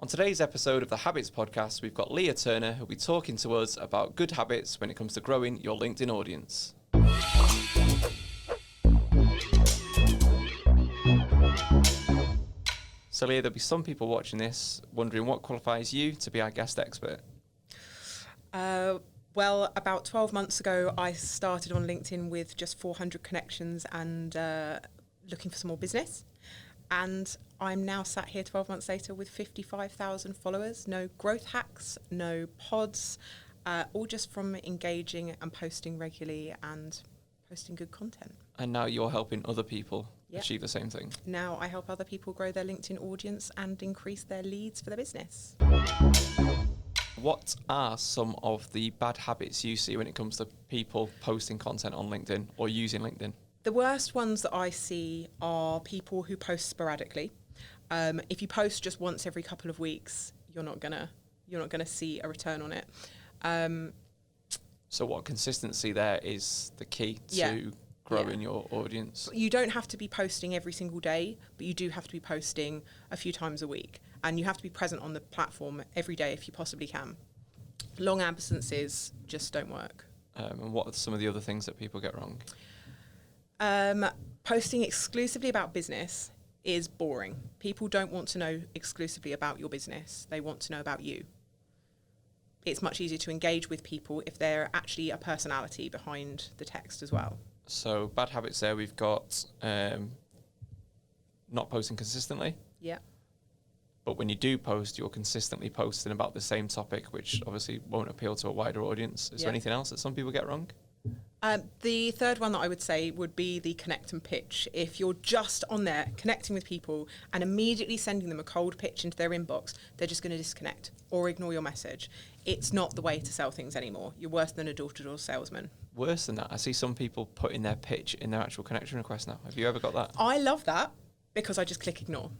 On today's episode of the Habitz Podcast, we've got Lea Turner, who'll be talking to us about good habits when it comes to growing your LinkedIn audience. So Lea, there'll be some people watching this wondering what qualifies you to be our guest expert. Well, about 12 months ago, I started on LinkedIn with just 400 connections and looking for some more business. And I'm now sat here 12 months later with 55,000 followers. No growth hacks, no pods, all just from engaging and posting regularly and posting good content. And now you're helping other people achieve the same thing. Now I help other people grow their LinkedIn audience and increase their leads for their business. What are some of the bad habits you see when it comes to people posting content on LinkedIn or using LinkedIn? The worst ones that I see are people who post sporadically. If you post just once every couple of weeks, you're not gonna see a return on it. So what consistency there is the key to growing your audience? You don't have to be posting every single day, but you do have to be posting a few times a week. And you have to be present on the platform every day if you possibly can. Long absences just don't work. And what are some of the other things that people get wrong? Posting exclusively about business is boring. People don't want to know exclusively about your business. They want to know about you. It's much easier to engage with people if they're actually a personality behind the text as well. So bad habits there, we've got not posting consistently. Yeah. But when you do post, you're consistently posting about the same topic, which obviously won't appeal to a wider audience. Is there anything else that some people get wrong? The third one that I would say would be the connect and pitch. If you're just on there connecting with people and immediately sending them a cold pitch into their inbox, they're just going to disconnect or ignore your message. It's not the way to sell things anymore. You're worse than a door-to-door salesman. Worse than that, I see some people putting their pitch in their actual connection request now. Have you ever got that? I love that because I just click ignore.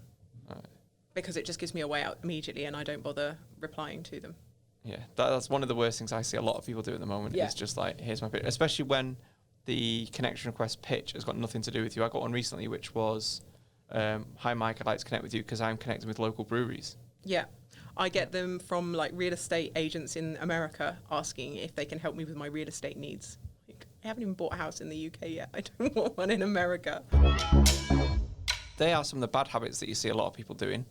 Right. Because it just gives me a way out immediately and I don't bother replying to them. Yeah, that's one of the worst things I see a lot of people do at the moment. It's just like, here's my pitch. Especially when the connection request pitch has got nothing to do with you. I got one recently which was, hi Mike, I'd like to connect with you because I'm connecting with local breweries. Yeah, I get them from like real estate agents in America asking if they can help me with my real estate needs. Like, I haven't even bought a house in the UK yet. I don't want one in America. They are some of the bad habits that you see a lot of people doing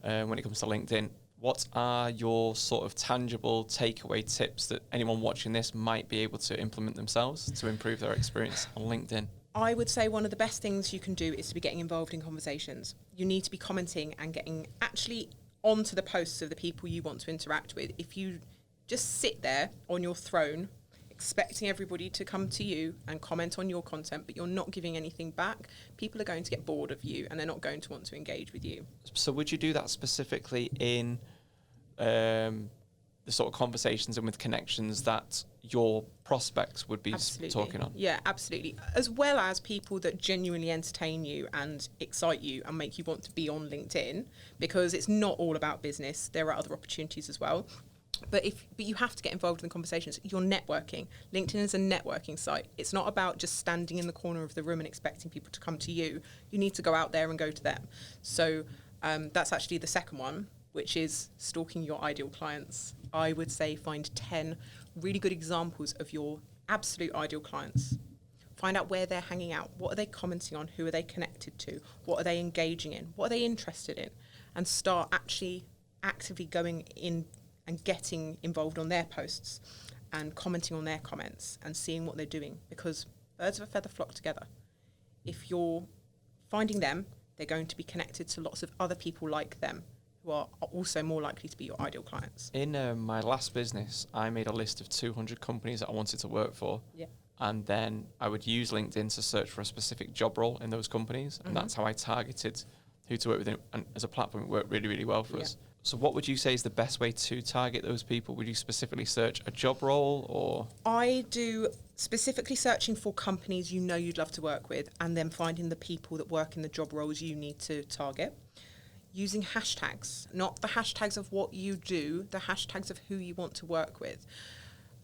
when it comes to LinkedIn. What are your sort of tangible takeaway tips that anyone watching this might be able to implement themselves to improve their experience on LinkedIn? I would say one of the best things you can do is to be getting involved in conversations. You need to be commenting and getting actually onto the posts of the people you want to interact with. If you just sit there on your throne expecting everybody to come to you and comment on your content, but you're not giving anything back, people are going to get bored of you and they're not going to want to engage with you. So would you do that specifically in the sort of conversations and with connections that your prospects would be talking on? Yeah, absolutely. As well as people that genuinely entertain you and excite you and make you want to be on LinkedIn, because it's not all about business. There are other opportunities as well. But you have to get involved in the conversations. You're networking. LinkedIn is a networking site. It's not about just standing in the corner of the room and expecting people to come to you. You need to go out there and go to them. So that's actually the second one, which is stalking your ideal clients. I would say find 10 really good examples of your absolute ideal clients. Find out where they're hanging out. What are they commenting on? Who are they connected to? What are they engaging in? What are they interested in? And start actually actively going in and getting involved on their posts and commenting on their comments and seeing what they're doing, because birds of a feather flock together. If you're finding them, they're going to be connected to lots of other people like them who are also more likely to be your ideal clients. In my last business, I made a list of 200 companies that I wanted to work for. Yeah. And then I would use LinkedIn to search for a specific job role in those companies. And that's how I targeted who to work with. And as a platform, it worked really, really well for us. So what would you say is the best way to target those people? Would you specifically search a job role or? I do specifically searching for companies you know you'd love to work with and then finding the people that work in the job roles you need to target. Using hashtags, not the hashtags of what you do, the hashtags of who you want to work with.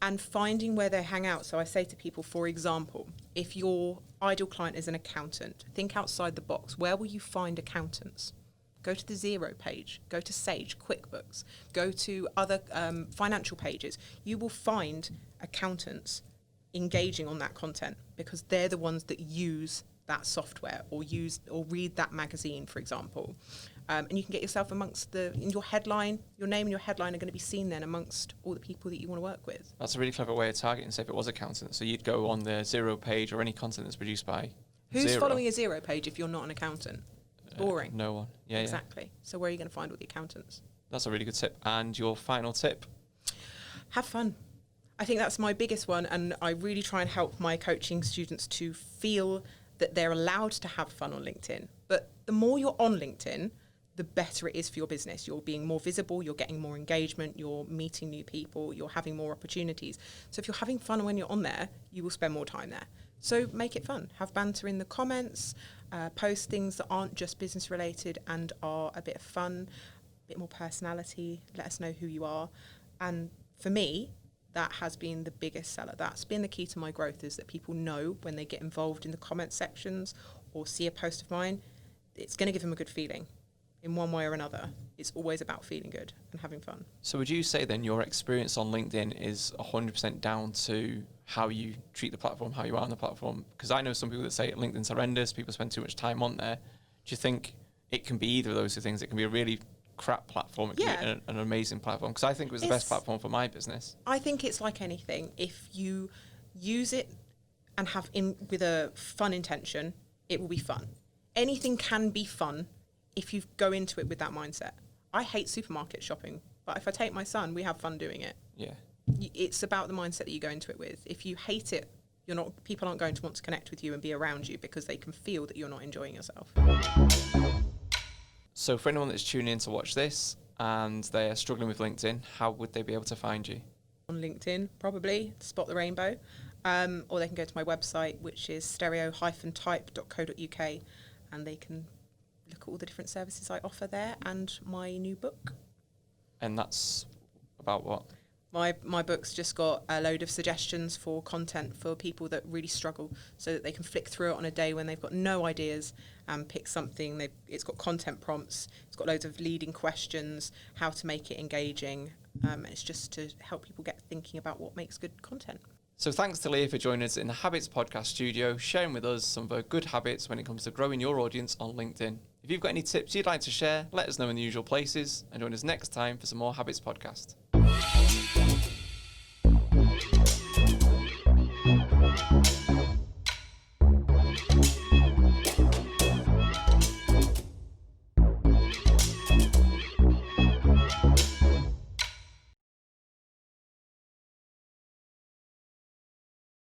And finding where they hang out. So I say to people, for example, if your ideal client is an accountant, think outside the box. Where will you find accountants? Go to the Xero page, go to Sage, QuickBooks, go to other financial pages. You will find accountants engaging on that content because they're the ones that use that software or read that magazine, for example. And you can get yourself amongst in your headline, your name and your headline are going to be seen then amongst all the people that you want to work with. That's a really clever way of targeting, say if it was accountant. So you'd go on the Xero page or any content that's produced by Who's Xero. following a Xero page if you're not an accountant? Boring. No one. Yeah, exactly. So where are you going to find all the accountants? That's a really good tip. And your final tip? Have fun. I think that's my biggest one, and I really try and help my coaching students to feel that they're allowed to have fun on LinkedIn. But the more you're on LinkedIn, the better it is for your business. You're being more visible, you're getting more engagement, you're meeting new people, you're having more opportunities. So if you're having fun when you're on there, you will spend more time there. So make it fun. Have banter in the comments, post things that aren't just business related and are a bit of fun, a bit more personality. Let us know who you are. And for me, that has been the biggest seller. That's been the key to my growth, is that people know when they get involved in the comment sections or see a post of mine, it's going to give them a good feeling in one way or another. It's always about feeling good and having fun. So would you say then your experience on LinkedIn is 100% down to how you treat the platform, how you are on the platform? Because I know some people that say LinkedIn's horrendous, people spend too much time on there. Do you think it can be either of those two things? It can be a really crap platform, it can be an amazing platform, because I think it was the best platform for my business. I think it's like anything. If you use it and with a fun intention, it will be fun. Anything can be fun if you go into it with that mindset. I hate supermarket shopping, but if I take my son, we have fun doing it. Yeah. It's about the mindset that you go into it with. If you hate it, people aren't going to want to connect with you and be around you because they can feel that you're not enjoying yourself. So for anyone that's tuning in to watch this and they're struggling with LinkedIn, how would they be able to find you? On LinkedIn, probably, Spot the Rainbow. Or they can go to my website, which is stereo-type.co.uk, and they can look at all the different services I offer there and my new book. And that's about what? My book's just got a load of suggestions for content for people that really struggle, so that they can flick through it on a day when they've got no ideas and pick something. It's got content prompts, it's got loads of leading questions, how to make it engaging. It's just to help people get thinking about what makes good content. So thanks to Lea for joining us in the Habitz Podcast studio, sharing with us some of her good habits when it comes to growing your audience on LinkedIn. If you've got any tips you'd like to share, let us know in the usual places, and join us next time for some more Habitz Podcast.